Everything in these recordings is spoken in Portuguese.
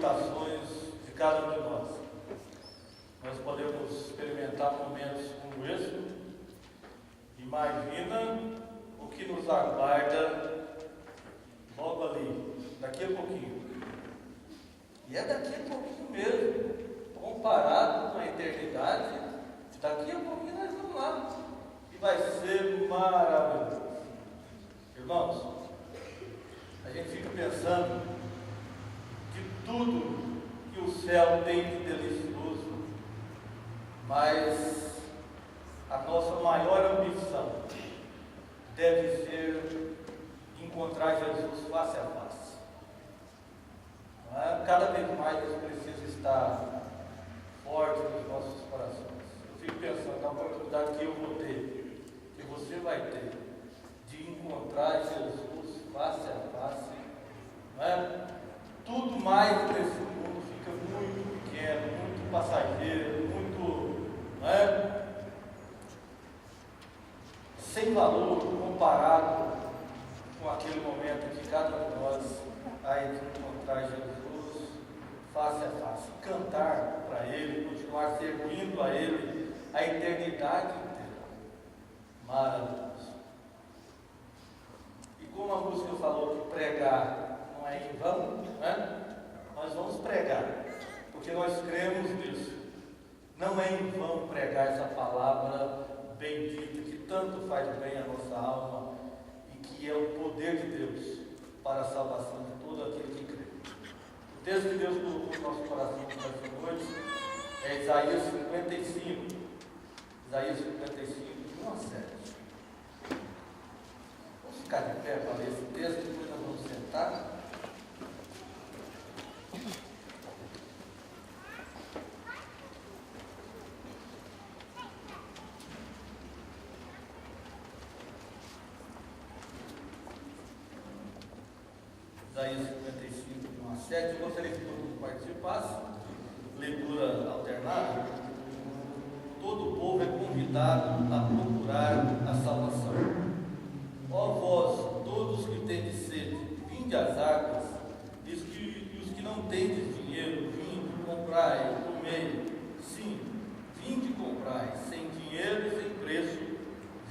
limitações de cada um de nós. Nós podemos experimentar momentos como esse. Imagina o que nos aguarda logo ali, daqui a pouquinho. E é daqui a pouquinho mesmo, comparado com a eternidade, daqui a pouquinho nós vamos lá. E vai ser maravilhoso. Irmãos, a gente fica pensando que tudo que o céu tem de delicioso, mas a nossa maior ambição deve ser encontrar Jesus face a face. Não é? Cada vez mais isso precisa estar forte nos nossos corações. Eu fico pensando na oportunidade que eu vou ter, que você vai ter, de encontrar Jesus face a face. Não é? Tudo mais nesse mundo fica muito pequeno, muito passageiro, muito, não é? Sem valor comparado com aquele momento que cada um de nós vai encontrar Jesus face a face, cantar para Ele, continuar servindo a Ele a eternidade inteira. Maravilhoso. E como a música falou que pregar não é em vão, né? Nós vamos pregar, porque nós cremos nisso. Não é em vão pregar essa palavra bendita que tanto faz bem à nossa alma e que é o poder de Deus para a salvação de todo aquele que crê. O texto que Deus colocou no nosso coração nesta noite é Isaías 55. Isaías 55, 1 a 7. Vamos ficar de pé para ler esse texto, depois nós vamos sentar. Isaías 55, 1 a 7. Eu gostaria que todo mundo participasse. Leitura alternada. Todo o povo é convidado a procurar a salvação. Ó vós, todos que tendes sede, vinde às águas, e os que não tendes dinheiro, vinde, comprai, comei. Sim, vinde, comprai, sem dinheiro e sem preço,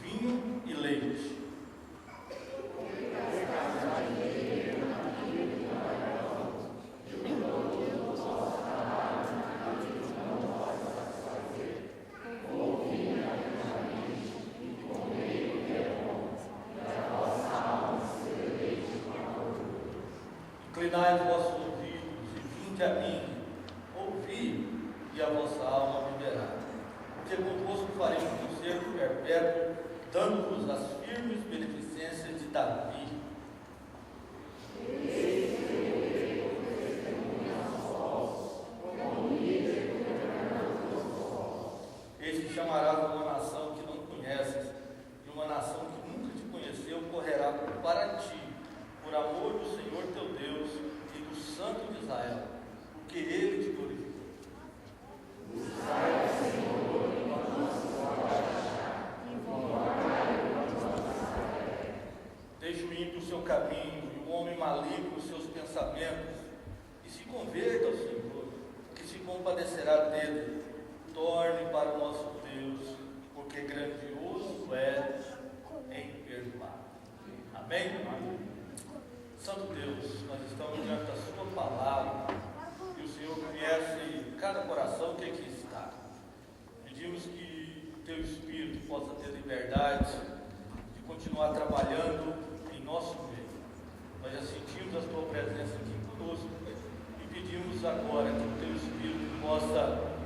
vinho e leite. Inclinai os vossos ouvidos e vinde a mim, ouvi, e a vossa alma viverá. Porque convosco farei um concerto perpétuo, dando-vos as firmes beneficências de Davi. Este chamarás uma nação que não conheces, e uma nação que nunca te conheceu correrá para ti, por amor do Senhor teu Deus e do Santo de Israel, porque Ele te glorificou. Deixe o ímpio o seu caminho e o homem maligno os seus pensamentos, e se converta ao Senhor, que se compadecerá dele. Torne para o nosso Deus, porque grandioso é em perdoar. Amém? Santo Deus, nós estamos diante da Sua palavra e o Senhor conhece cada coração que aqui está. Pedimos que o Teu Espírito possa ter liberdade de continuar trabalhando em nosso meio. Nós já sentimos a Tua presença aqui conosco e pedimos agora que o Teu Espírito possa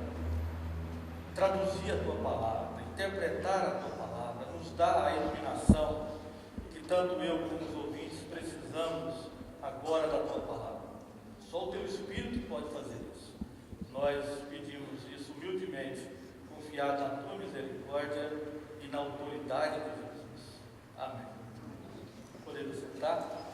traduzir a Tua palavra, interpretar a Tua palavra, nos dar a iluminação que tanto eu como os ouvintes precisamos agora da Tua palavra. Só o Teu Espírito pode fazer isso. Nós pedimos isso humildemente, confiado na Tua misericórdia e na autoridade de Jesus. Amém. Podemos sentar?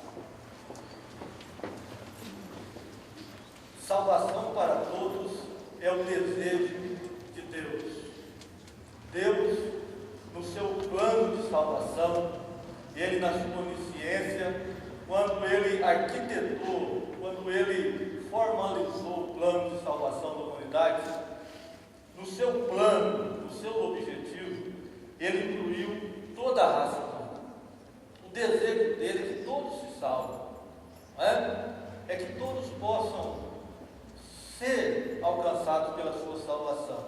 Salvação para todos é o desejo de Deus. Deus, no seu plano de salvação, Ele na sua onisciência, quando Ele arquitetou, quando Ele formalizou o plano de salvação da humanidade, no seu plano, no seu objetivo, ele incluiu toda a raça humana. O desejo dele é que todos se salvem, não é? É que todos possam ser alcançados pela sua salvação.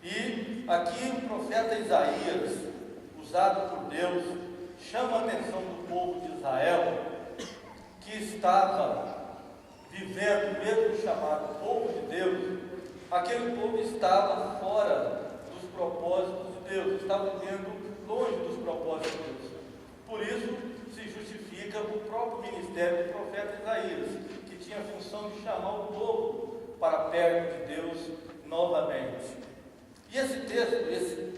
E aqui o profeta Isaías, usado por Deus, chama a atenção do povo de Israel, que estava vivendo, mesmo chamado povo de Deus, aquele povo estava fora dos propósitos de Deus, estava vivendo longe dos propósitos de Deus. Por isso se justifica o próprio ministério do profeta Isaías, que tinha a função de chamar o povo para perto de Deus novamente. E esse texto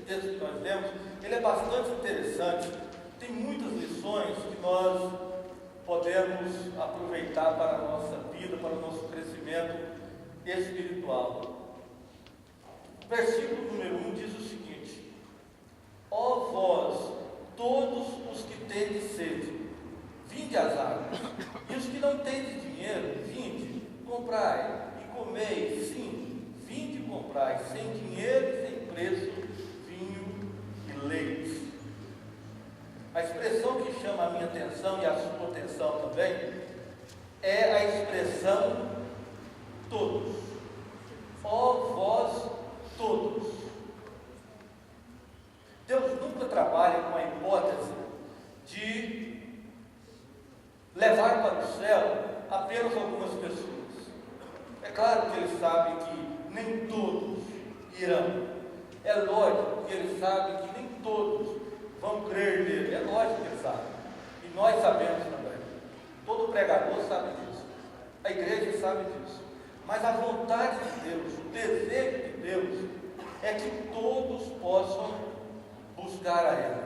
que nós lemos, ele é bastante interessante, tem muitas lições que nós podemos aproveitar para a nossa vida, para o nosso crescimento espiritual. O versículo número 1 diz o seguinte: ó vós, todos os que tendes sede, vinde às águas, e os que não tendes dinheiro, vinde, comprai e comei, sim, vinde e comprai, sem dinheiro e sem preço, vinho e leite. A expressão que chama a minha atenção e a sua atenção também é a expressão todos. Ó vós todos. Deus nunca trabalha com a hipótese de levar para o céu apenas algumas pessoas. É claro que Ele sabe que nem todos irão. É lógico que Ele sabe que nem todos vão crer nele. É lógico que Ele sabe. E nós sabemos também. Todo pregador sabe disso. A igreja sabe disso. Mas a vontade de Deus, o desejo de Deus, é que todos possam buscar a Ele,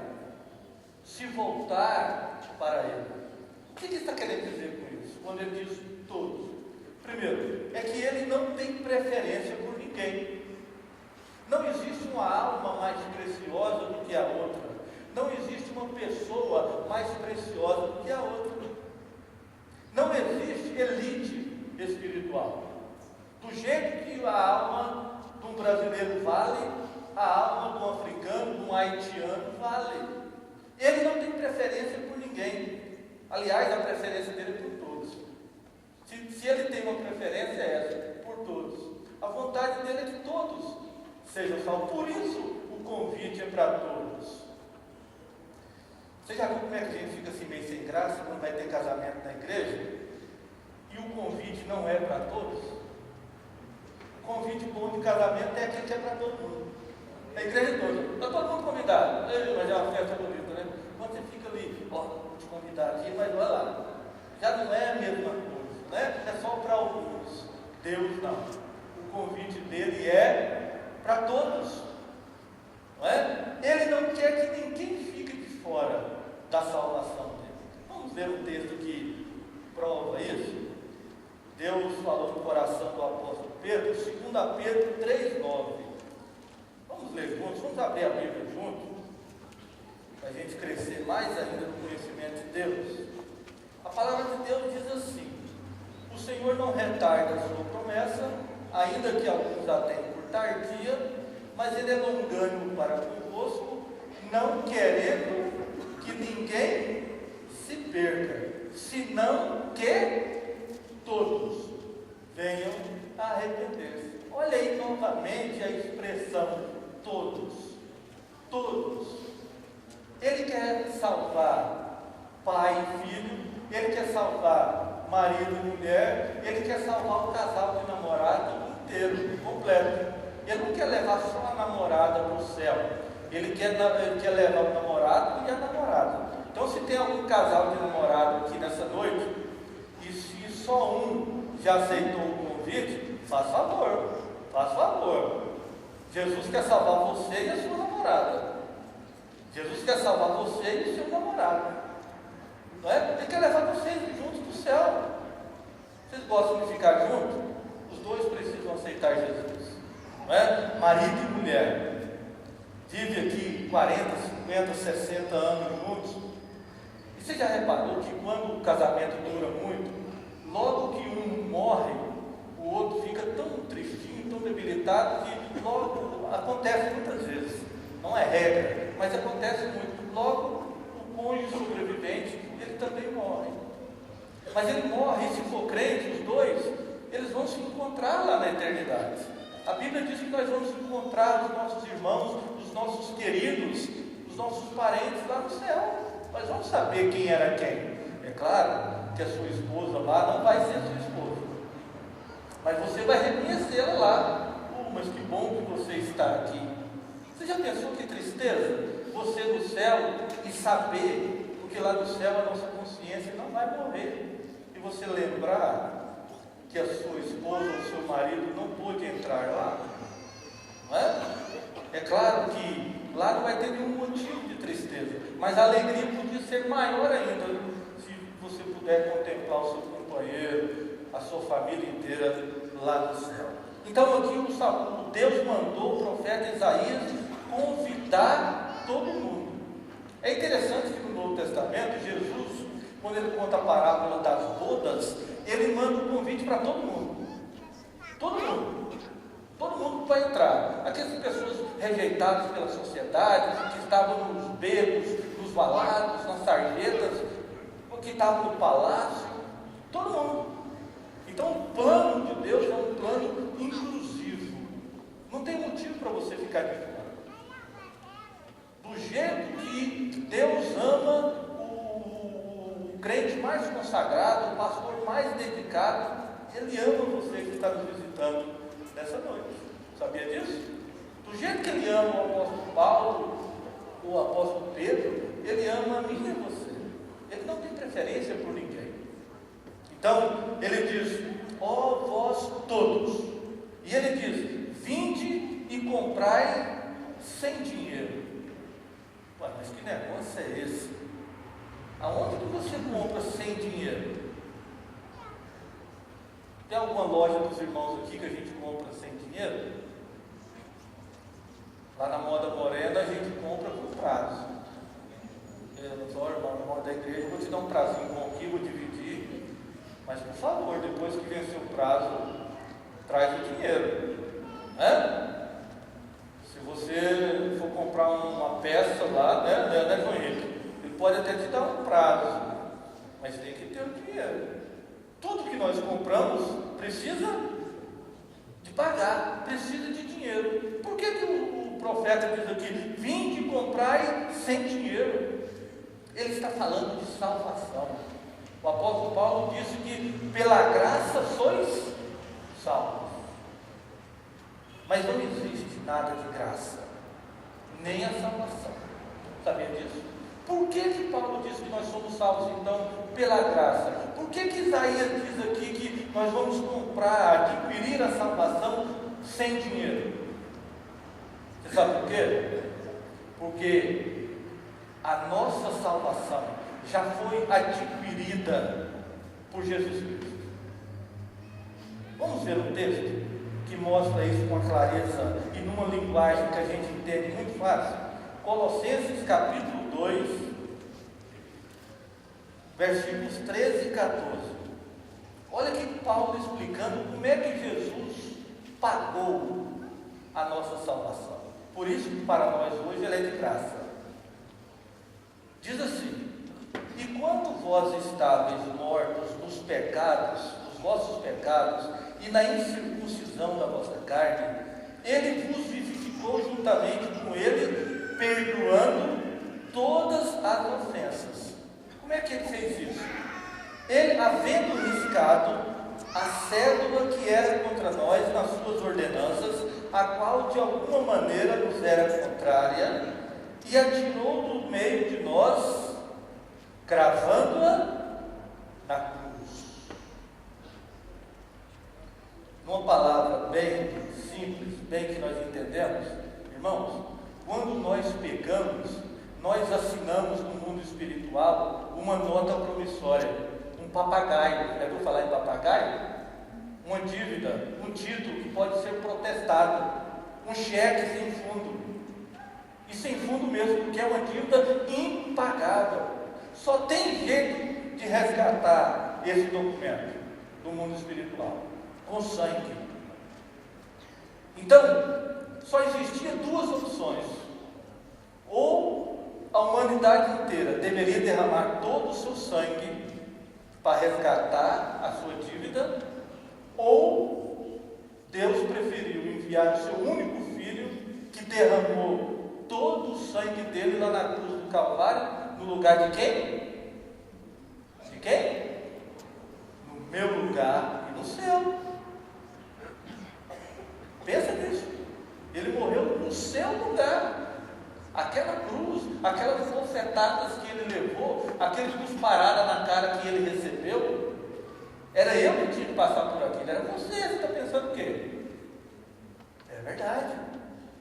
se voltar para Ele. O que Ele está querendo dizer com isso? Quando Ele diz todos. Primeiro, é que Ele não tem preferência por ninguém. Não existe uma alma mais preciosa do que a outra. Não existe uma pessoa mais preciosa do que a outra. Não existe elite espiritual. Do jeito que a alma de um brasileiro vale, a alma de um africano, de um haitiano vale. Ele não tem preferência por ninguém. Aliás, a preferência dele é por todos. Se ele tem uma preferência, é essa, por todos. A vontade dele é que todos sejam salvos. Por isso, o convite é para todos. Você já viu como é que a gente fica assim meio sem graça quando vai ter casamento na igreja? E o convite não é para todos? O convite bom de casamento é aquele que é para todo mundo. A igreja toda. Está todo mundo convidado. Mas é uma festa bonita, né? Quando você fica ali, ó, vou te convidar aqui, mas olha lá. Já não é a mesma coisa, né? É só para alguns. Deus não. O convite dele é para todos. Não é? Ele não quer que ninguém fique de fora da salvação dele. Vamos ver um texto que prova isso. Deus falou no coração do apóstolo Pedro, 2 Pedro 3,9. Vamos ler juntos, vamos abrir a Bíblia juntos, para a gente crescer mais ainda no conhecimento de Deus. A palavra de Deus diz assim: o Senhor não retarda a sua promessa, ainda que alguns a tenham por tardia, mas Ele é longânimo para convosco, não querendo que ninguém se perca, senão que todos venham a arrepender-se. Olha aí novamente a expressão todos. Todos. Ele quer salvar pai e filho, Ele quer salvar marido e mulher, Ele quer salvar o casal de namorado inteiro, completo. Ele não quer levar só a namorada para o céu, ele quer levar o namorado e a namorada. Então, se tem algum casal de namorado aqui nessa noite, e se só um já aceitou o convite, faz favor. Jesus quer salvar você e a sua namorada. Jesus quer salvar você e o seu namorado. Não é? Ele quer levar vocês juntos para o céu. Vocês gostam de ficar juntos? Os dois precisam aceitar Jesus. Não é? Marido e mulher. Vive aqui 40, 50, 60 anos juntos. E você já reparou que quando o casamento dura muito, logo que um morre, ditado que logo acontece muitas vezes, não é regra, mas acontece muito. Logo, o cônjuge sobrevivente, ele também morre. Mas ele morre, e se for crente, os dois, eles vão se encontrar lá na eternidade. A Bíblia diz que nós vamos encontrar os nossos irmãos, os nossos queridos, os nossos parentes lá no céu. Nós vamos saber quem era quem. É claro que a sua esposa lá não vai ser a sua esposa, mas você vai reconhecê-la lá. Mas que bom que você está aqui. Você já pensou que tristeza? Você no céu e saber, porque lá no céu a nossa consciência não vai morrer, e você lembrar que a sua esposa ou seu marido não pôde entrar lá, não é? É claro que lá não vai ter nenhum motivo de tristeza, mas a alegria podia ser maior ainda se você puder contemplar o seu companheiro, a sua família inteira lá no céu. Então aqui o Deus mandou o profeta Isaías convidar todo mundo. É interessante que no Novo Testamento, Jesus, quando ele conta a parábola das bodas, ele manda um convite para todo mundo. Todo mundo. Todo mundo vai entrar. Aquelas pessoas rejeitadas pela sociedade, que estavam nos becos, nos valados, nas sarjetas, que estavam no palácio, todo mundo. Então o plano de Deus é um plano inclusivo. Não tem motivo para você ficar de fora. Do jeito que Deus ama o crente mais consagrado, o pastor mais dedicado, Ele ama você que está nos visitando nessa noite. Sabia disso? Do jeito que Ele ama o apóstolo Paulo, o apóstolo Pedro, Ele ama a mim e a você. Ele não tem preferência por ninguém. Então, Ele diz: ó vós todos. E Ele diz: vinde e comprai sem dinheiro. Ué, mas que negócio é esse? Aonde que você compra sem dinheiro? Tem alguma loja dos irmãos aqui que a gente compra sem dinheiro? Lá na Moda Morena a gente compra com prazo. Eu sou irmão da igreja, vou te dar um prazinho bom aqui, vou dividir. Mas por favor, depois que vencer o prazo, traz o dinheiro. Se você for comprar uma peça lá, né, João Henrique? Ele pode até te dar um prazo, mas tem que ter o dinheiro. Tudo que nós compramos precisa de pagar, precisa de dinheiro. Por que o profeta diz aqui: vinde e comprai sem dinheiro? Ele está falando de salvação. O apóstolo Paulo disse que pela graça sois salvos. Mas não existe nada de graça, nem a salvação. Sabia disso? Por que Paulo diz que nós somos salvos então pela graça? Por que Isaías diz aqui que nós vamos comprar, adquirir a salvação sem dinheiro? Você sabe por quê? Porque a nossa salvação já foi adquirida por Jesus Cristo. Vamos ver um texto que mostra isso com clareza e numa linguagem que a gente entende muito fácil. Colossenses capítulo 2, versículos 13 e 14. Olha aqui Paulo explicando como é que Jesus pagou a nossa salvação. Por isso que para nós hoje ela é de graça. Diz assim: e quando vós estáveis mortos nos pecados, nos vossos pecados, e na incircuncisão da vossa carne, Ele vos vivificou juntamente com Ele, perdoando todas as ofensas. Como é que Ele fez isso? Ele, havendo riscado a cédula que era contra nós nas suas ordenanças, a qual de alguma maneira nos era contrária, e atirou do meio de nós, cravando-a na cruz. Uma palavra bem simples, bem que nós entendemos, irmãos, quando nós pecamos, nós assinamos no mundo espiritual uma nota promissória, um papagaio. Já ouviu falar em papagaio? Uma dívida, um título que pode ser protestado, um cheque sem fundo. E sem fundo mesmo, porque é uma dívida impagável. Só tem jeito de resgatar esse documento do mundo espiritual: com sangue. Então, só existia duas opções: ou a humanidade inteira deveria derramar todo o seu sangue para resgatar a sua dívida, ou Deus preferiu enviar o seu único filho, que derramou todo o sangue dele lá na cruz do Calvário, no lugar de quem? De quem? No meu lugar e no seu. Pensa nisso. Ele morreu no seu lugar. Aquela cruz, aquelas bofetadas que ele levou, aqueles cusparadas na cara que ele recebeu, era eu que tinha que passar por aquilo, era você. Você está pensando o quê? É verdade.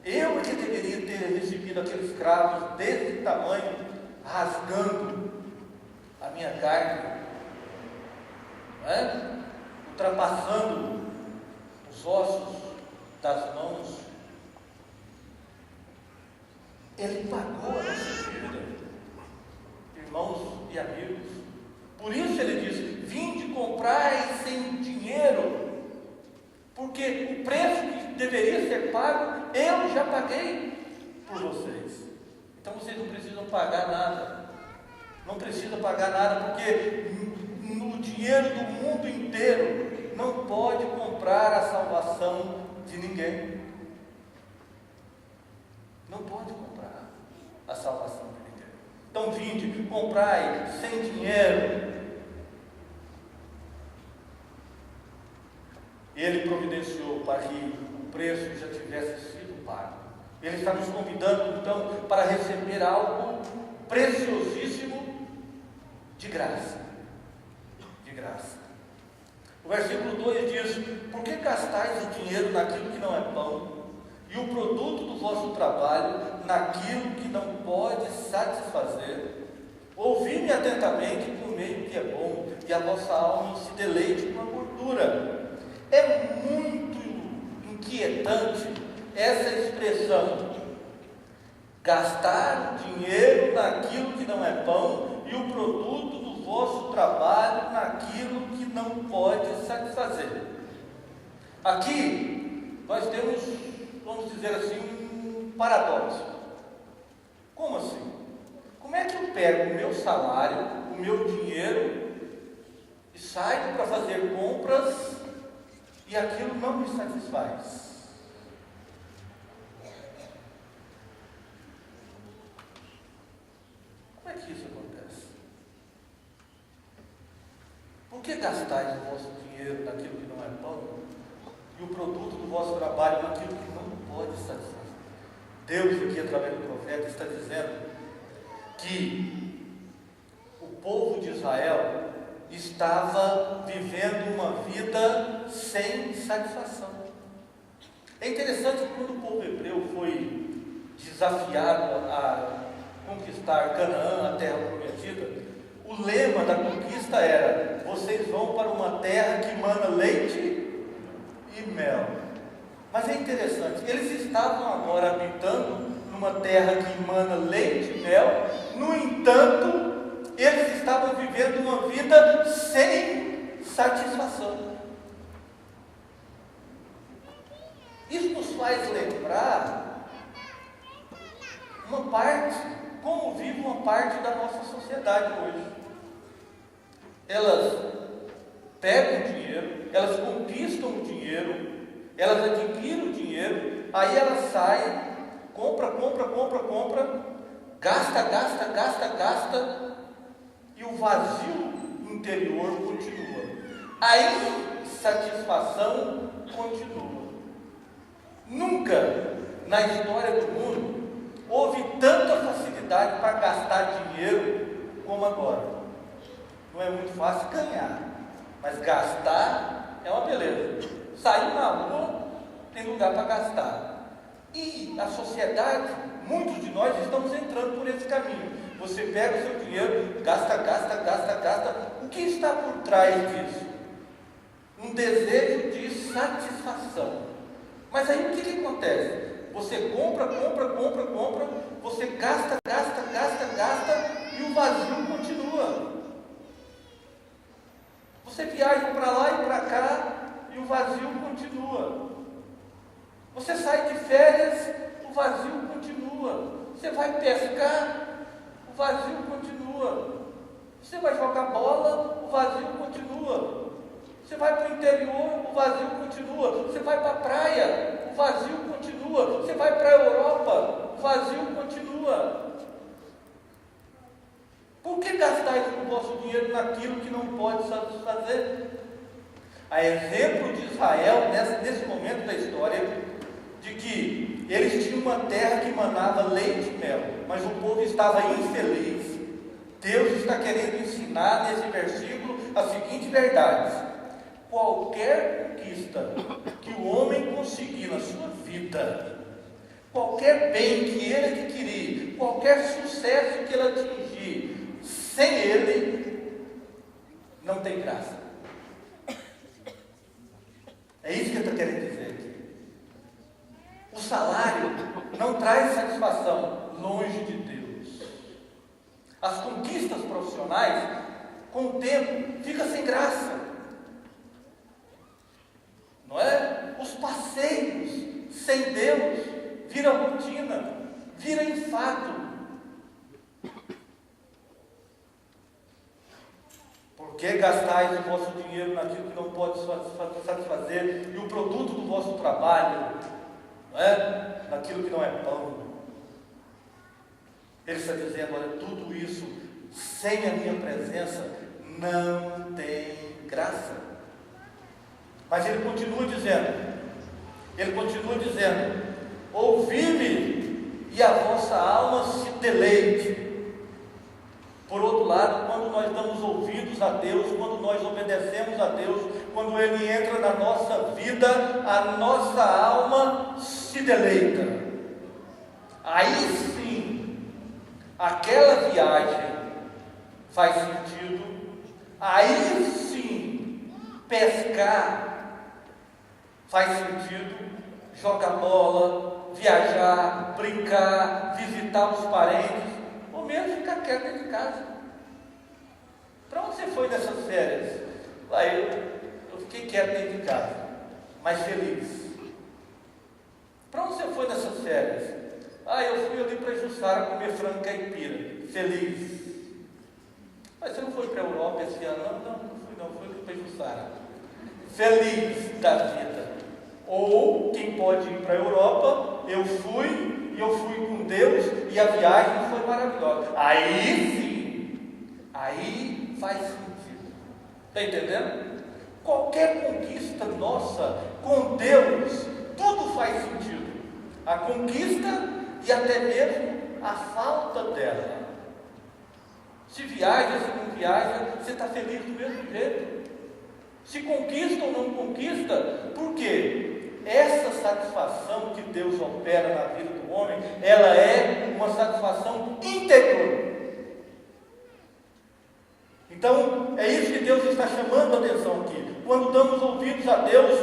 Eu é que deveria ter recebido aqueles cravos desse tamanho, rasgando a minha carne, não é? Ultrapassando os ossos das mãos. Ele pagou a nossa dívida, irmãos e amigos. Por isso ele diz: vinde comprar sem dinheiro, porque o preço que deveria ser pago, eu já paguei por vocês. Então vocês não precisam pagar nada. Não precisa pagar nada, porque o dinheiro do mundo inteiro não pode comprar a salvação de ninguém. Não pode comprar a salvação de ninguém. Então vinde, comprai sem dinheiro. Ele providenciou para que o preço já tivesse sido pago. Ele está nos convidando então para receber algo preciosíssimo de graça. De graça. O versículo 2 diz: por que gastais o dinheiro naquilo que não é pão, e o produto do vosso trabalho naquilo que não pode satisfazer? Ouvi-me atentamente, comei o que é bom, e a vossa alma se deleite com a gordura. É muito inquietante essa expressão: gastar dinheiro naquilo que não é pão, e o produto do vosso trabalho naquilo que não pode satisfazer. Aqui nós temos, vamos dizer assim, um paradoxo. Como assim? Como é que eu pego o meu salário, o meu dinheiro, e saio para fazer compras e aquilo não me satisfaz? Como é que isso acontece? Por que gastais o vosso dinheiro naquilo que não é pão, e o produto do vosso trabalho naquilo que não pode satisfazer? Deus aqui, através do profeta, está dizendo que o povo de Israel estava vivendo uma vida sem satisfação. É interessante que quando o povo hebreu foi desafiado a conquistar Canaã, a terra prometida, o lema da conquista era: vocês vão para uma terra que mana leite e mel. Mas é interessante, eles estavam agora habitando numa terra que mana leite e mel. No entanto, eles estavam vivendo uma vida sem satisfação. Isso nos faz lembrar uma parte, como vive uma parte da nossa sociedade hoje. Elas pegam o dinheiro, elas conquistam o dinheiro, elas adquirem o dinheiro, aí elas saem, compra, gasta, e o vazio interior continua. A insatisfação continua. Nunca na história do mundo houve tanta facilidade para gastar dinheiro como agora. Não é muito fácil ganhar, mas gastar é uma beleza. Sair na rua, tem lugar para gastar. E a sociedade, muitos de nós estamos entrando por esse caminho. Você pega o seu dinheiro, gasta. O que está por trás disso? Um desejo de satisfação. Mas aí o que acontece? Você compra, você gasta, e o vazio continua. Você viaja para lá e para cá, e o vazio continua. Você sai de férias, o vazio continua. Você vai pescar, o vazio continua. Você vai jogar bola, o vazio continua. Você vai para o interior, o vazio continua. Você vai para a praia, o vazio continua. Você vai para a Europa, o vazio continua. Por que gastais o vosso dinheiro naquilo que não pode satisfazer? A exemplo de Israel, nesse momento da história, de que eles tinham uma terra que manava leite e mel, mas o povo estava infeliz. Deus está querendo ensinar nesse versículo a seguinte verdade: qualquer conquista que o homem conseguir na sua vida, qualquer bem que ele adquirir, qualquer sucesso que ele atingir, sem ele, não tem graça. É isso que ele está querendo dizer aqui. O salário não traz satisfação longe de Deus. As conquistas profissionais, com o tempo, fica sem graça. Não é? Os passeios sem Deus viram rotina, vira enfado. Por que gastais o vosso dinheiro naquilo que não pode satisfazer, e o produto do vosso trabalho, não é? Naquilo que não é pão? Ele está dizendo: olha, tudo isso, sem a minha presença, não tem graça. Mas ele continua dizendo, ouvi-me e a vossa alma se deleite. Por outro lado, quando nós damos ouvidos a Deus, quando nós obedecemos a Deus, quando Ele entra na nossa vida, a nossa alma se deleita. Aí sim, aquela viagem faz sentido. Aí sim, pescar faz sentido. Jogar bola, viajar, brincar, visitar os parentes, ou mesmo ficar quieto dentro de casa. Para onde você foi nessas férias? Eu fiquei quieto dentro de casa, mas feliz. Para onde você foi nessas férias? Eu fui ali para Jussara comer frango caipira, feliz. Mas você não foi para a Europa esse ano? Não fui para Jussara, feliz da vida. Ou quem pode ir para a Europa, eu fui com Deus e a viagem foi maravilhosa. Aí sim, aí faz sentido. Está entendendo? Qualquer conquista nossa com Deus, tudo faz sentido. A conquista e até mesmo a falta dela. Se viaja, se não viaja, você está feliz do mesmo jeito. Se conquista ou não conquista, por quê? Essa satisfação que Deus opera na vida do homem, ela é uma satisfação interior. Então, é isso que Deus está chamando a atenção aqui. Quando damos ouvidos a Deus,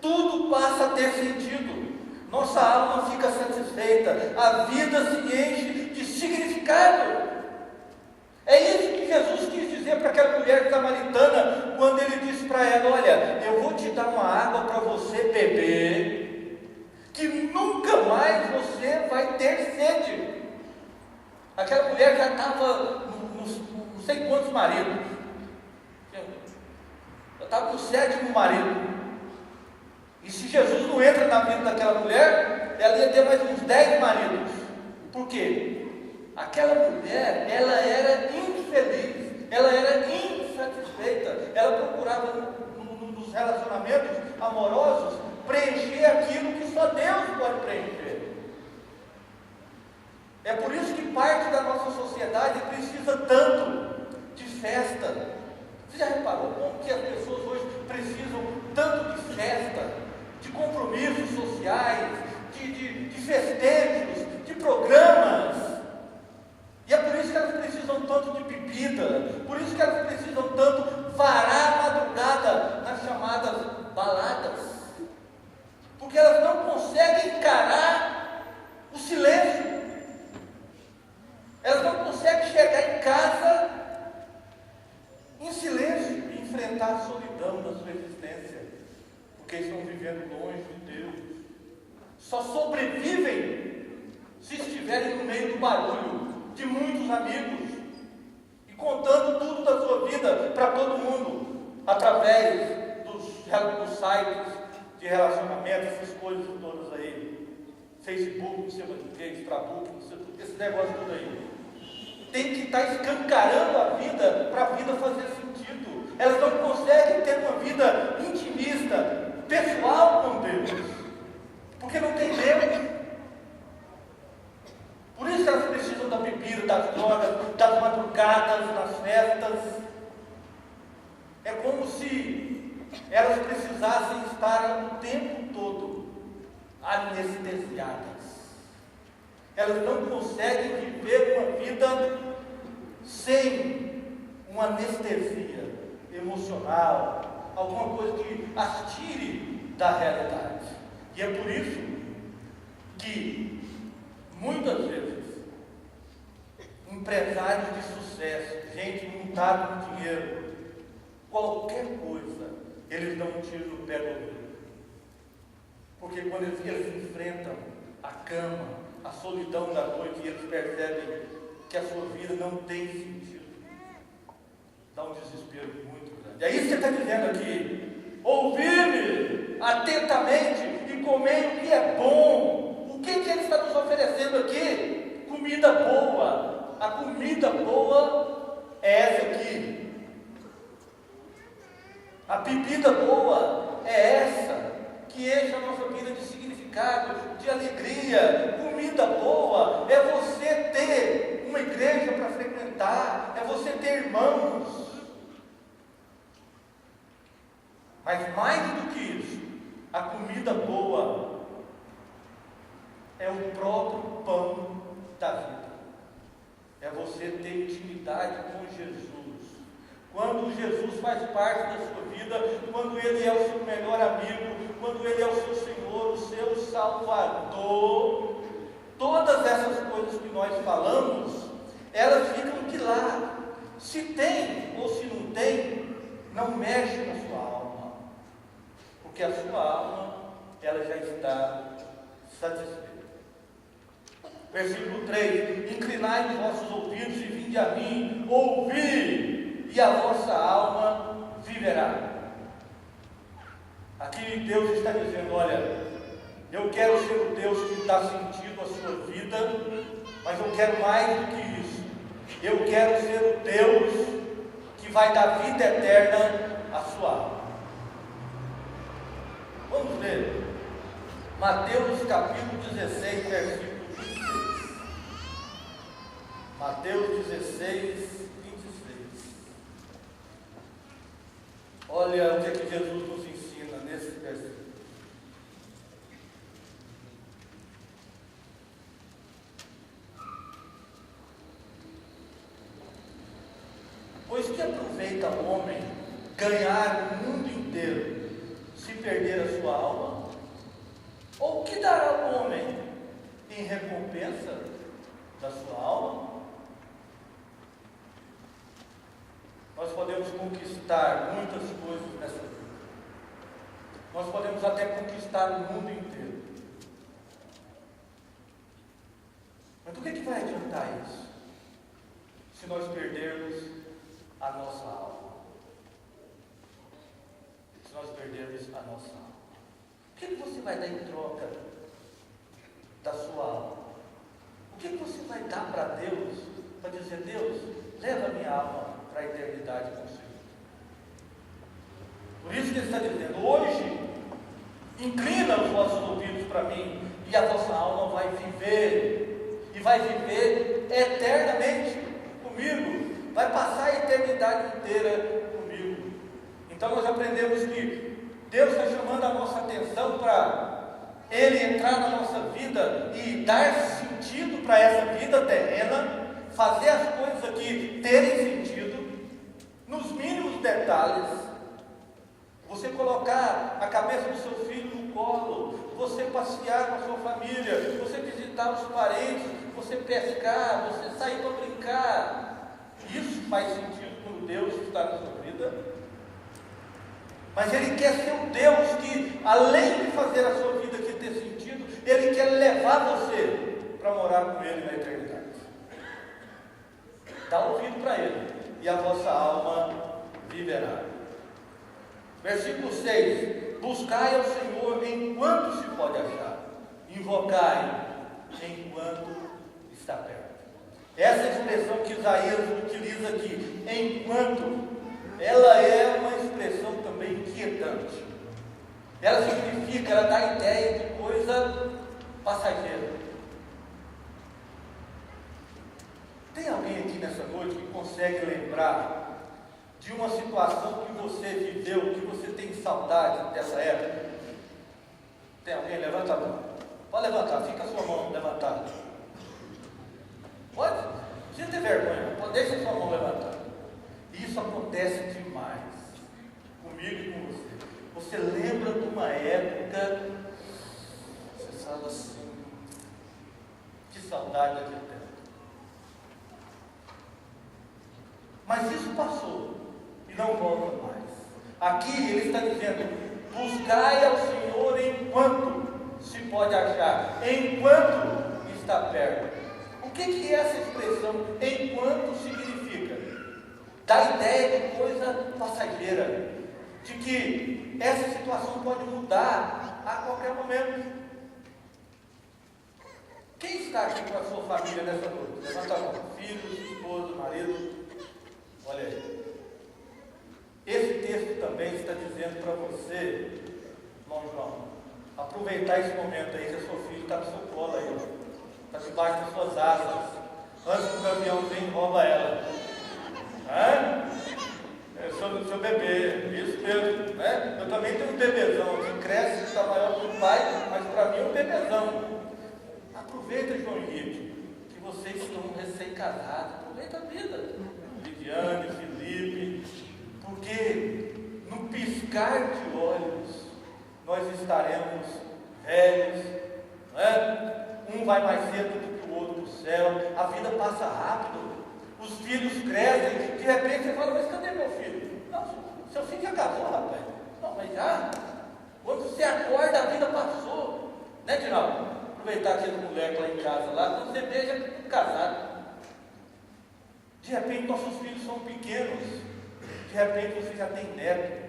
tudo passa a ter sentido. Nossa alma fica satisfeita, a vida se enche de significado. É isso que Jesus quis dizer para aquela mulher samaritana, quando ele disse para ela: olha, eu vou te dar uma água para você beber, que nunca mais você vai ter sede. Aquela mulher já estava não sei quantos maridos, já estava no 7º marido. E se Jesus não entra na vida daquela mulher, ela ia ter mais uns 10 maridos. Por quê? Aquela mulher, ela era infeliz, ela era insatisfeita, ela procurava nos relacionamentos amorosos preencher aquilo que só Deus pode preencher. É por isso que parte da nossa sociedade precisa tanto de festa. Você já reparou como que as pessoas hoje precisam tanto de festa, de compromissos sociais, de festejos, de programas? E é por isso que elas precisam tanto de bebida, por isso que elas precisam tanto varar a madrugada nas chamadas baladas, porque elas não conseguem encarar o silêncio, elas não conseguem chegar em casa em silêncio e enfrentar a solidão da sua existência, porque estão vivendo longe de Deus. só sobrevivem se estiverem no meio do barulho de muitos amigos e contando tudo da sua vida para todo mundo, através dos sites de relacionamento, essas coisas todas aí, Facebook, não sei mais o que, Extrabook, não sei o que, esse negócio tudo aí. Tem que estar escancarando a vida para a vida fazer sentido. Elas não conseguem ter uma vida intimista, pessoal com Deus, porque não tem Deus. Por isso elas precisam da bebida, das drogas, das madrugadas, das festas. É como se elas precisassem estar o tempo todo anestesiadas. Elas não conseguem viver uma vida sem uma anestesia emocional, alguma coisa que as tire da realidade. E é por isso que muitas vezes empresários de sucesso, gente montada no dinheiro, qualquer coisa, eles dão um tiro no pé do ouvido. Porque quando eles enfrentam a cama, a solidão da noite, e eles percebem que a sua vida não tem sentido, dá um desespero muito grande. É isso que ele está dizendo aqui: ouvi-me atentamente e comei o que é bom. O que ele está nos oferecendo aqui? Comida boa. A comida boa é essa aqui. A bebida boa é essa, que enche a nossa vida de significado, de alegria. Comida boa é você ter uma igreja para frequentar, é você ter irmãos. Mas mais do que isso, a comida boa é o próprio pão da vida. É você ter intimidade com Jesus. Quando Jesus faz parte da sua vida, quando Ele é o seu melhor amigo, quando Ele é o seu Senhor, o seu Salvador, todas essas coisas que nós falamos, elas ficam de lá. Se tem ou se não tem, não mexe na sua alma, porque a sua alma, ela já está satisfeita. Versículo 3: inclinai os vossos ouvidos e vinde a mim, ouvi, e a vossa alma viverá. Aqui Deus está dizendo: olha, eu quero ser o Deus que dá sentido à sua vida, mas eu quero mais do que isso. Eu quero ser o Deus que vai dar vida eterna à sua alma. Vamos ler Mateus capítulo 16, versículo 26. Mateus 16, 26. Olha o que é que Jesus nos ensina nesse versículo. Pois que aproveita o homem ganhar o mundo inteiro, se perder a sua alma? Ou o que dará o homem em recompensa da sua alma? Nós podemos conquistar muitas coisas nessa vida. Nós podemos até conquistar o mundo inteiro. Mas do que vai adiantar isso, se nós perdermos a nossa alma? Se nós perdermos a nossa alma, o que você vai dar em troca da sua alma? O que você vai dar para Deus, para dizer: Deus, leva a minha alma para a eternidade com o Senhor? Por isso que ele está dizendo: hoje, inclina os vossos ouvidos para mim, e a vossa alma vai viver, e vai viver eternamente comigo, vai passar a eternidade inteira comigo. Então nós aprendemos que Deus está chamando a nossa atenção para Ele entrar na nossa vida e dar sentido para essa vida terrena, fazer as coisas aqui terem sentido, nos mínimos detalhes. Você colocar a cabeça do seu filho no colo, você passear com a sua família, você visitar os parentes, você pescar, você sair para brincar. Isso faz sentido quando Deus está na sua vida. Mas Ele quer ser um Deus que, além de fazer a sua vida aqui ter sentido, Ele quer levar você para morar com Ele na eternidade. Dá ouvido para Ele, e a vossa alma viverá. Versículo 6: buscai ao Senhor enquanto se pode achar, invocai enquanto está perto. Essa expressão que Isaías utiliza aqui, enquanto, ela é uma expressão também inquietante. Ela significa, ela dá ideia de coisa passageira. Tem alguém aqui nessa noite que consegue lembrar de uma situação que você viveu, que você tem saudade dessa época? Tem alguém? Levanta a mão. Pode levantar, fica a sua mão levantada. Pode? Não precisa ter vergonha, pode deixar a sua mão levantada. Isso acontece demais comigo e com você. Você lembra de uma época, você fala assim, que saudade daquele tempo. Mas isso passou e não volta mais. Aqui ele está dizendo: buscai ao Senhor enquanto se pode achar, enquanto está perto. O que é essa expressão enquanto significa? Dá ideia de coisa passageira, de que essa situação pode mudar a qualquer momento. Quem está aqui com a sua família nessa noite? Levanta a mão. Filhos, esposa, marido. Olha aí. Esse texto também está dizendo para você, irmão João, aproveitar esse momento aí que a sua filha está no seu colo aí, está debaixo das suas asas, antes que o gavião venha e rouba ela. É seu bebê, isso mesmo, né? Eu também tenho um bebezão que cresce, que está maior que o pai, mas para mim é um bebezão. Aproveita, João Henrique, que vocês estão recém-casados, aproveita a vida. Lidiane, Felipe, porque no piscar de olhos nós estaremos velhos, né? Um vai mais cedo do que o outro no céu, a vida passa rápido, os filhos crescem, de repente você fala: mas cadê meu filho? Não, seu filho já casou, rapaz. Não, mas já, quando você acorda a vida passou, né, Dinaldo? Aproveitar aquele moleque lá em casa, lá, quando você veja casado. De repente nossos filhos são pequenos, de repente você já tem neto,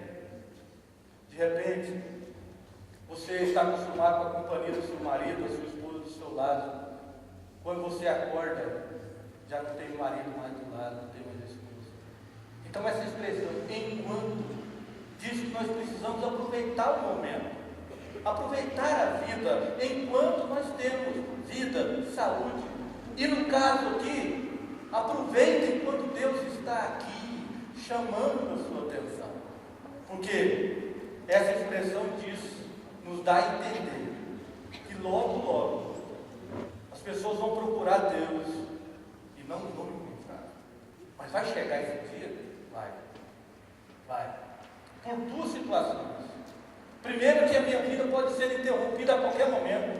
de repente você está acostumado com a companhia do seu marido, da sua esposa do seu lado. Quando você acorda, já não tem o marido mais do lado, não tem mais a esposa. Então essa expressão, enquanto, diz que nós precisamos aproveitar o momento, aproveitar a vida, enquanto nós temos vida, saúde. E no caso aqui, aproveite enquanto Deus está aqui, chamando a sua atenção. Porque essa expressão diz, nos dá a entender que logo, logo, as pessoas vão procurar Deus e não vão encontrar. Mas vai chegar esse dia? Vai. Por duas situações. Primeiro, que a minha vida pode ser interrompida a qualquer momento.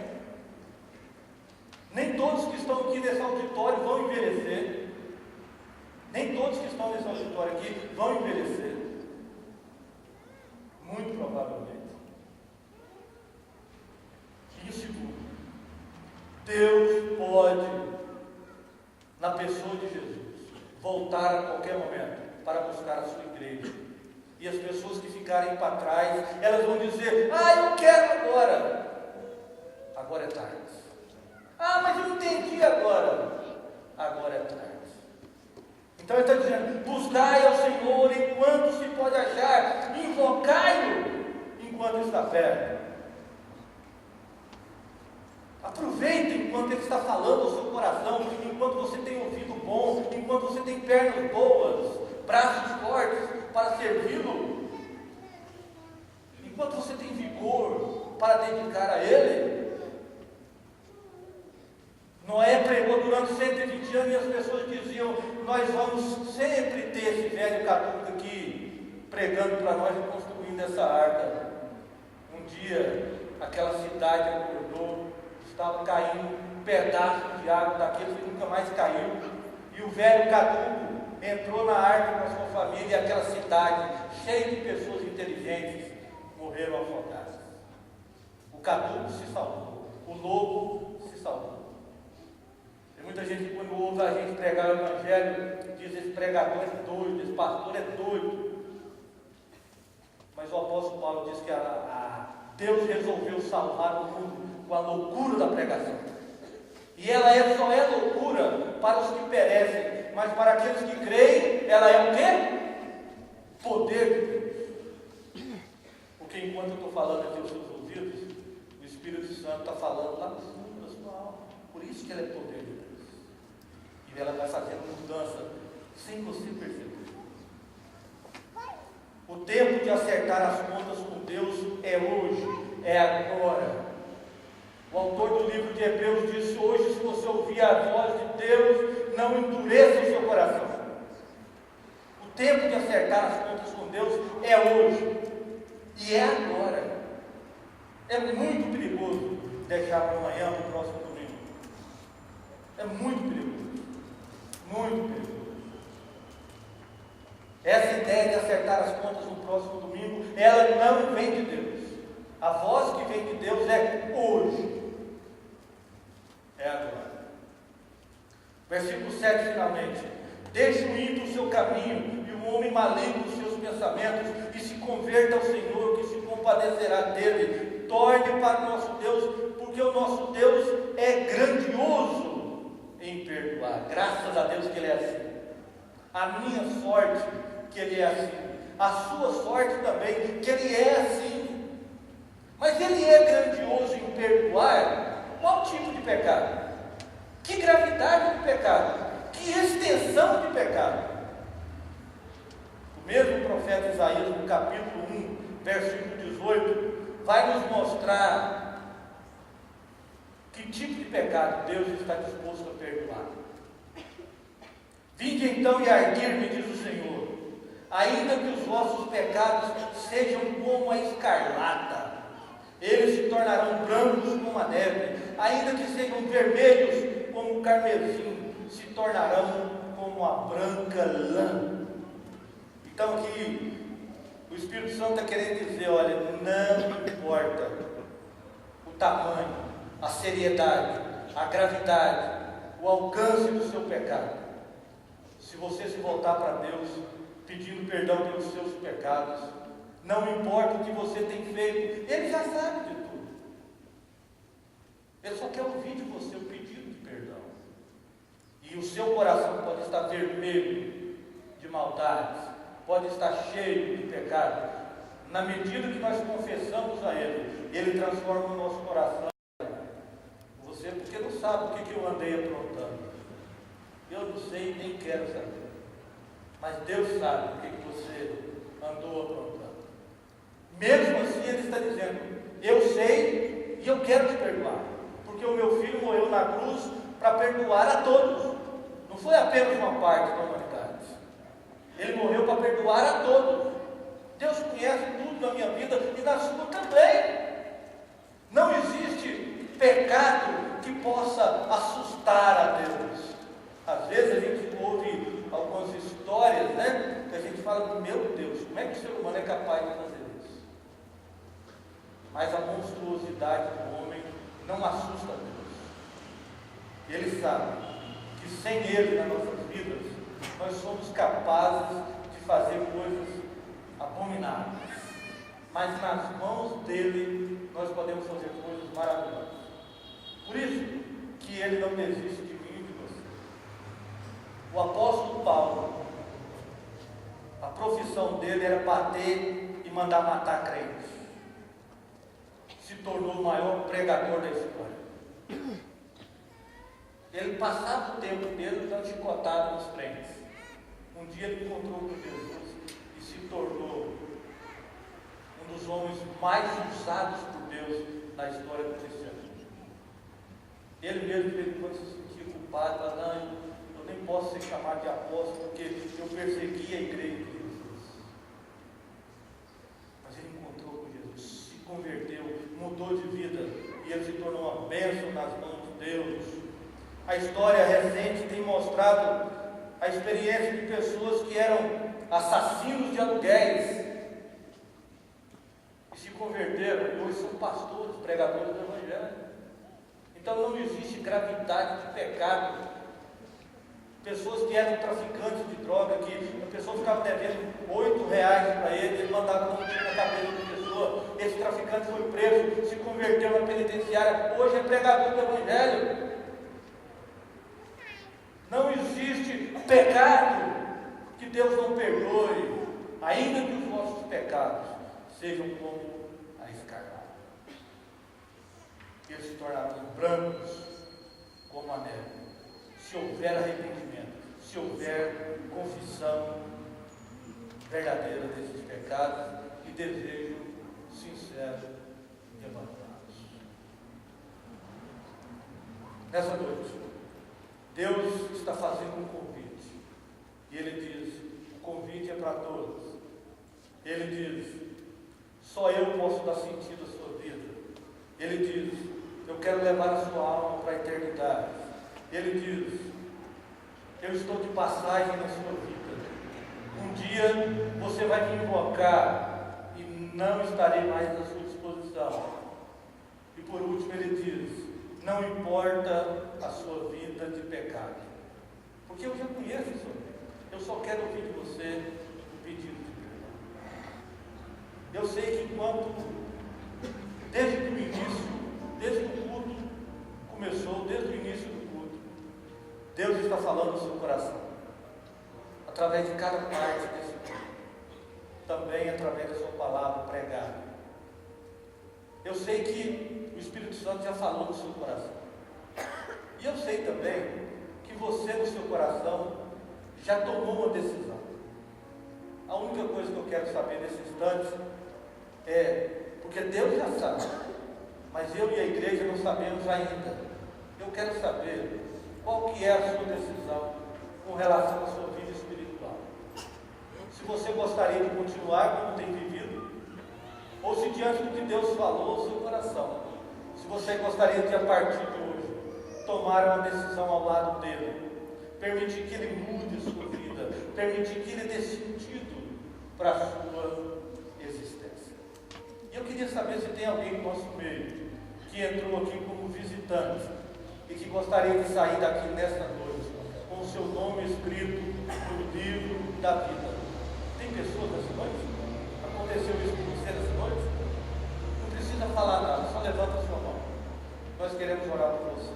Nem todos que estão aqui nesse auditório vão envelhecer. Nem todos que estão nesse auditório aqui vão envelhecer. Muito provavelmente. E segundo, Deus pode, na pessoa de Jesus, voltar a qualquer momento para buscar a sua igreja. E as pessoas que ficarem para trás, elas vão dizer: eu quero agora. Agora é tarde. Mas eu entendi agora. Agora é tarde. Então ele está dizendo: buscai ao Senhor enquanto se pode achar, invocai-o enquanto está perto. Aproveite enquanto Ele está falando ao seu coração, enquanto você tem ouvido bom, enquanto você tem pernas boas, braços fortes para servi-lo, enquanto você tem vigor para dedicar a Ele. Noé pregou durante 120 anos e as pessoas diziam: nós vamos sempre ter esse velho caduco aqui pregando para nós e construindo essa arca. Um dia aquela cidade acordou, estava caindo pedaços de água daqueles que nunca mais caiu, e o velho caduco entrou na arca com a sua família, e aquela cidade cheia de pessoas inteligentes morreram afogadas. O caduco se salvou, o lobo se salvou. Tem muita gente que quando ouve a gente pregar o Evangelho, diz: esse pregador é doido, esse pastor é doido. Mas o apóstolo Paulo diz que Deus resolveu salvar o mundo com a loucura da pregação. E ela só é loucura para os que perecem, mas para aqueles que creem, ela é o quê? Poder de Deus. Porque enquanto eu estou falando aqui aos seus ouvidos, o Espírito Santo está falando lá no fundo da sua alma. Por isso que ela é poder de Deus. E ela vai fazendo mudança sem você perceber. O tempo de acertar as contas com Deus é hoje, é agora. O autor do livro de Hebreus disse: hoje, se você ouvir a voz de Deus, não endureça o seu coração. O tempo de acertar as contas com Deus é hoje, e é agora. É muito perigoso deixar para amanhã, para o próximo domingo. É muito perigoso, muito perigoso. Essa ideia de acertar as contas no próximo domingo, ela não vem de Deus. A voz que vem de Deus é hoje, é agora. Versículo 7 finalmente: deixe o ímpio o seu caminho e o homem maligno os seus pensamentos, e se converta ao Senhor, que se compadecerá dele. Torne para o nosso Deus, porque o nosso Deus é grandioso em perdoar. Graças a Deus que Ele é assim. A minha sorte que Ele é assim, a sua sorte também que Ele é assim. Mas Ele é grandioso em perdoar qual tipo de pecado? Que gravidade de pecado? Que extensão de pecado? O mesmo profeta Isaías, no capítulo 1, versículo 18, vai nos mostrar que tipo de pecado Deus está disposto a perdoar. Vinde então e arguir-me, diz o Senhor, ainda que os vossos pecados sejam como a escarlata, eles se tornarão brancos como a neve, ainda que sejam vermelhos como o carmesim, se tornarão como a branca lã. Então aqui o Espírito Santo está querendo dizer: olha, não importa o tamanho, a seriedade, a gravidade, o alcance do seu pecado, se você se voltar para Deus, pedindo perdão pelos seus pecados, não importa o que você tem feito, Ele já sabe de tudo. Ele só quer ouvir de você o pedido de perdão. E o seu coração pode estar vermelho de maldades, pode estar cheio de pecado. Na medida que nós confessamos a Ele, Ele transforma o nosso coração. Você, porque não sabe o que eu andei aprontando. Eu não sei, nem quero saber. Mas Deus sabe o que você andou aprontando. Mesmo assim, Ele está dizendo: eu sei e eu quero te perdoar. Porque o meu filho morreu na cruz para perdoar a todos. Não foi apenas uma parte da humanidade. Ele morreu para perdoar a todos. Deus conhece tudo na minha vida e na sua também. Não existe pecado que possa assustar a Deus. Às vezes a gente ouve algumas histórias, né? Que a gente fala: meu Deus, como é que o ser humano é capaz de fazer isso? Mas a monstruosidade do homem não assusta a Deus. Ele sabe que sem Ele nas nossas vidas, nós somos capazes de fazer coisas abomináveis. Mas nas mãos dele, nós podemos fazer coisas maravilhosas. Por isso que Ele não desiste de mim e de você. O apóstolo Paulo, a profissão dele era bater e mandar matar crentes. Se tornou o maior pregador da história. Ele passava o tempo dele dando chicotada nos crentes. Um dia ele encontrou com Jesus e se tornou um dos homens mais usados por Deus na história do cristianismo. Ele mesmo, de vez em quando, se sentia culpado, falando: não, eu nem posso ser chamado de apóstolo porque eu persegui a igreja de Jesus. Mas ele encontrou com Jesus, se converteu, mudou de vida e ele se tornou uma bênção nas mãos de Deus. A história recente tem mostrado a experiência de pessoas que eram assassinos de aluguéis e se converteram, hoje são pastores, pregadores do Evangelho. Então não existe gravidade de pecado. Pessoas que eram traficantes de droga, que a pessoa ficava devendo R$8 para ele mandava um tiro na cabeça da pessoa. Esse traficante foi preso, se converteu na penitenciária, hoje é pregador do Evangelho. Não existe pecado que Deus não perdoe, ainda que os vossos pecados sejam como a escarlate. Eles se tornarão brancos como a neve. Se houver arrependimento, se houver confissão verdadeira desses pecados e desejo sincero de abandoná-los. Nessa noite, Deus está fazendo um convite. E Ele diz: o convite é para todos. Ele diz: só eu posso dar sentido à sua vida. Ele diz: eu quero levar a sua alma para a eternidade. Ele diz: eu estou de passagem na sua vida. Um dia você vai me invocar e não estarei mais à sua disposição. E por último ele diz: não importa a sua vida de pecado, porque eu já conheço a sua vida. Eu só quero ouvir de você um pedido de perdão. Eu sei que desde o início, desde que o culto começou, desde o início do culto, Deus está falando no seu coração, através de cada parte desse culto, também através da sua palavra pregada. Eu sei que o Espírito Santo já falou no seu coração, e eu sei também que você no seu coração já tomou uma decisão. A única coisa que eu quero saber nesse instante porque Deus já sabe, mas eu e a igreja não sabemos ainda. Eu quero saber qual que é a sua decisão com relação à sua vida espiritual. Se você gostaria de continuar como tem vivido, ou se diante do que Deus falou ao seu coração, se você gostaria de, a partir de hoje, tomar uma decisão ao lado dele, permitir que ele mude a sua vida, permitir que ele dê sentido para a sua existência. E eu queria saber se tem alguém no nosso meio que entrou aqui como visitante e que gostaria de sair daqui nesta noite com o seu nome escrito no livro da vida. Tem pessoas nessa noite? Aconteceu isso com você nessa noite? Não precisa falar nada, só levanta a sua mão. Nós queremos orar por você.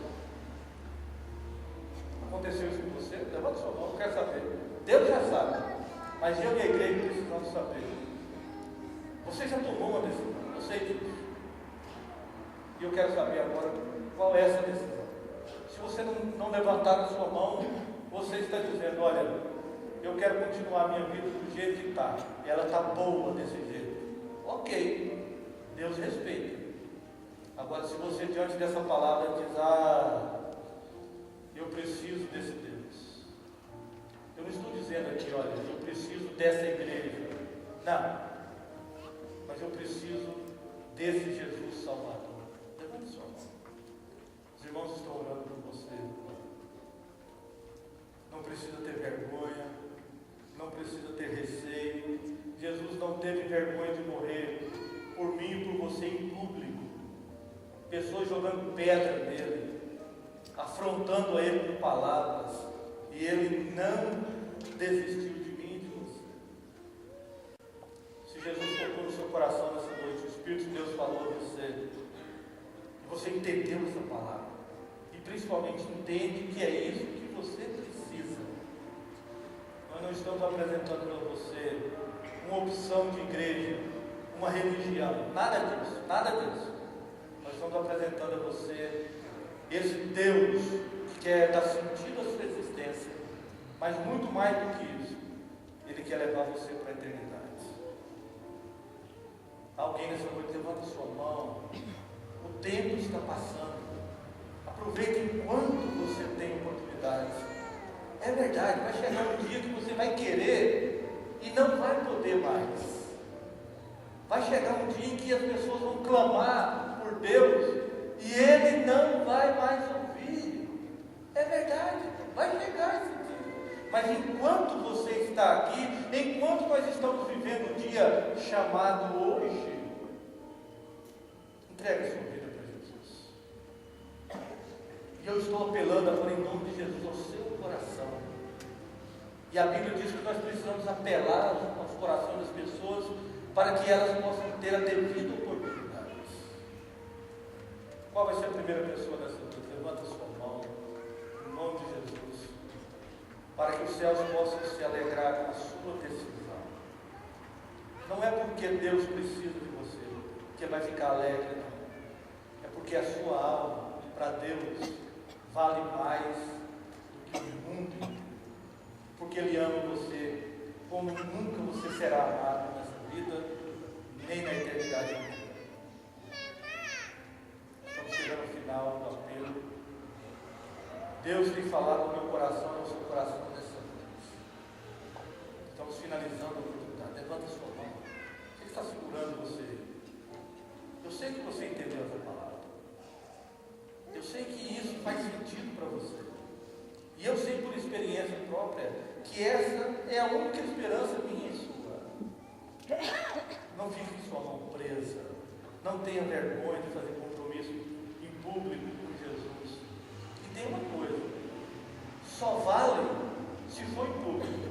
Aconteceu isso com você? Levanta a sua mão, eu quero saber. Deus já sabe, mas eu e a igreja precisamos saber. Você já tomou uma decisão, eu sei disso. E eu quero saber agora qual é essa decisão. Se você não levantar a sua mão, você está dizendo: olha, eu quero continuar a minha vida do jeito que está. E ela está boa desse jeito. Ok, Deus respeita. Agora, se você diante dessa palavra diz: eu preciso desse Deus. Eu não estou dizendo aqui, olha, eu preciso dessa igreja. Não. Mas eu preciso desse Jesus Salvador. Levante sua mão. Os irmãos estão orando por você. Não precisa ter vergonha. Não precisa ter receio. Jesus não teve vergonha de morrer por mim e por você em público. Pessoas jogando pedra nele, afrontando a ele com palavras. E ele não desistiu de mim e de você. Se Jesus tocou no seu coração nessa noite, o Espírito de Deus falou a você, e você entendeu essa palavra, e principalmente entende que é isso que você precisa. Nós não estamos apresentando para você uma opção de igreja, uma religião, nada disso, nada disso. Nós estamos apresentando a você esse Deus que quer dar sentido à sua existência, mas muito mais do que isso, Ele quer levar você para a eternidade. Alguém nessa noite, levanta sua mão. O tempo está passando. Aproveite enquanto você tem oportunidade. É verdade, vai chegar um dia que você vai querer e não vai poder mais. Vai chegar um dia em que as pessoas vão clamar por Deus e Ele não vai mais ouvir. É verdade, vai chegar esse dia. Mas enquanto você está aqui, enquanto nós estamos vivendo o dia chamado hoje, entregue a sua vida para Jesus. eu estou apelando agora em nome de Jesus ao seu coração. E a Bíblia diz que nós precisamos apelar aos corações das pessoas para que elas possam ter a devida oportunidade. Qual vai ser a primeira pessoa dessa noite? Levanta sua mão, em nome de Jesus, para que os céus possam se alegrar com a sua decisão. Não é porque Deus precisa de você que vai ficar alegre, não. É porque a sua alma, para Deus, vale mais do que o mundo inteiro. Porque Ele ama você como nunca você será amado nessa vida, nem na eternidade. Estamos chegando ao final do apelo. Deus tem falado no meu coração e no seu coração nessa noite. Estamos finalizando a oportunidade. Levanta sua mão. O que está segurando você? Eu sei que você entendeu essa palavra. Eu sei que isso faz sentido para você. E eu sei por experiência própria que essa é a única esperança minha e sua. Não fique com sua mão presa. Não tenha vergonha de fazer compromisso em público com Jesus. E tem uma coisa: só vale se for em público.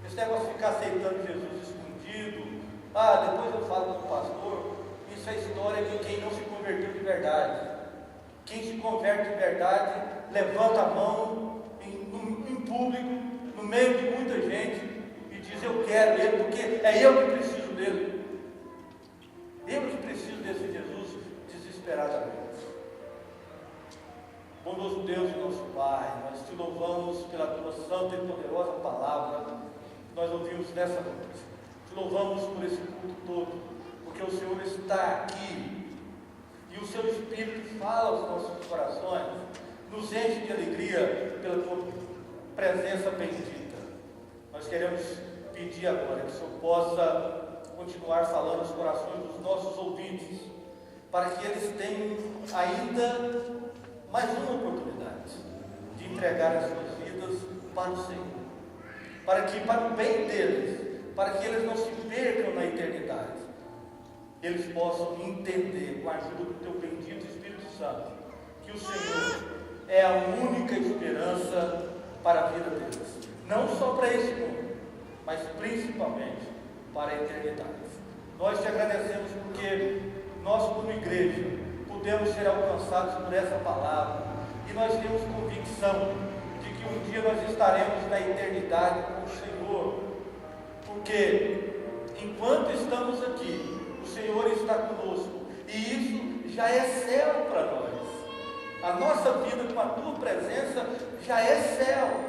Esse negócio de ficar aceitando Jesus escondido, depois eu falo com o pastor, isso é história de quem não se converteu de verdade. Quem se converte de verdade, levanta a mão em público, no meio de muita gente, e diz: eu quero Ele, porque é eu que preciso dele. Eu que preciso desse Jesus desesperadamente. Bondoso Deus e nosso Pai, nós te louvamos pela tua santa e poderosa palavra que nós ouvimos nessa noite. Te louvamos por esse culto todo, porque o Senhor está aqui. E o seu Espírito fala aos nossos corações, nos enche de alegria pela tua presença bendita. Nós queremos pedir agora que o Senhor possa continuar falando aos corações dos nossos ouvintes, para que eles tenham ainda mais uma oportunidade de entregar as suas vidas para o Senhor, para o bem deles, para que eles não se percam na eternidade, eles possam entender, com a ajuda do teu bendito Espírito Santo, que o Senhor é a única esperança para a vida deles, não só para esse mundo, mas principalmente para a eternidade. Nós te agradecemos porque nós, como igreja, podemos ser alcançados por essa palavra, e nós temos convicção de que um dia nós estaremos na eternidade com o Senhor, porque enquanto estamos aqui, o Senhor está conosco, e isso já é céu para nós. A nossa vida com a tua presença já é céu,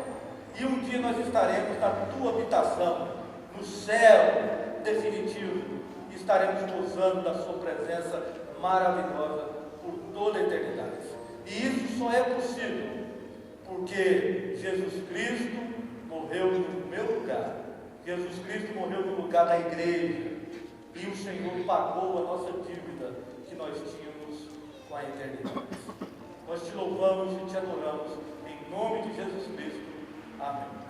e um dia nós estaremos na tua habitação, no céu definitivo, e estaremos gozando da sua presença maravilhosa por toda a eternidade. E isso só é possível porque Jesus Cristo morreu no meu lugar. Jesus Cristo morreu no lugar da igreja, e o Senhor pagou a nossa dívida que nós tínhamos com a eternidade. Nós te louvamos e te adoramos em nome de Jesus Cristo. Amém.